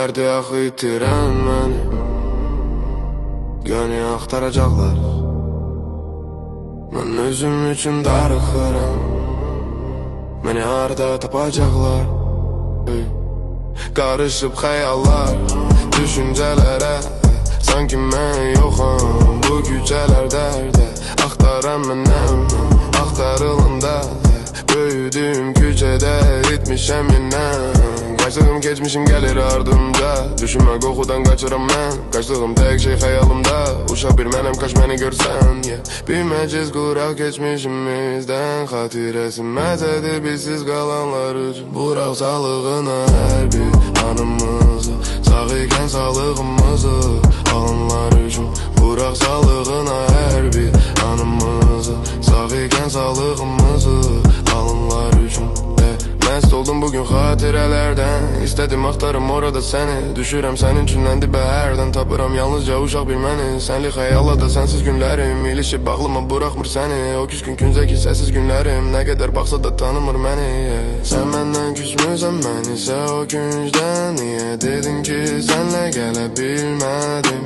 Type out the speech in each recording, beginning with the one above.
derdi axı itirən məni Gönü axtaracaqlar Mən özüm üçün darıxıram Məni harda tapacaqlar Qarışıb xəyallar Düşüncələrə Sanki mən yoxam Bu küçələr dərdə Axtaram mənəm Axtarılında Böyüdüyüm küçədə Etmişəm yenən Qaçdığım keçmişim gəlir ardımca Düşünmə qoxudan qaçıram mən Qaçdığım tək şey xəyalımda Uşaq bir mənəm kaç məni görsən Bilməcəz quraq keçmişimizdən Xatirəsi məzədir bizsiz qalanlar üçün Buraq sağlığına hər bir anımızı Sağ ikən sağlığımızı alanlar üçün Buraq sağlığına hər bir anımızı Sağ ikən sağlığımızı alanlar üçün Məst oldum bugün xatirələrdən İstədim axtarım orada səni Düşürəm sənin üçündən dibə hərdən Tapıram yalnızca uşaq bir məni Sənli xəyala da sənsiz günlərim İlişib bağlıma buraxmır səni O küskün küncəki səsiz günlərim Nə qədər baxsa da tanımır məni Sən məndən küsmüsən mən isə o küncdən Niyə dedin ki sənlə gələ bilmədim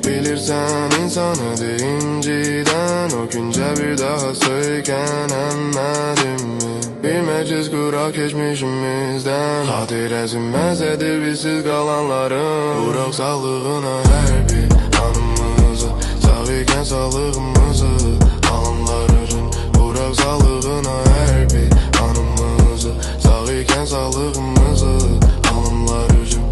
Bilirsən insanı incidən O küncə bir daha söykənəmədim Bilməcəz quraq keçmişimizdən Xatirəsi məzədir bizsiz qalanların Buraq sağlığına hər bir anımızı Sağ ikən sağlığımızı alanlar üçün Buraq sağlığına hər bir anımızı Sağ ikən sağlığımızı alanlar üçün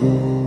Mm-hmm.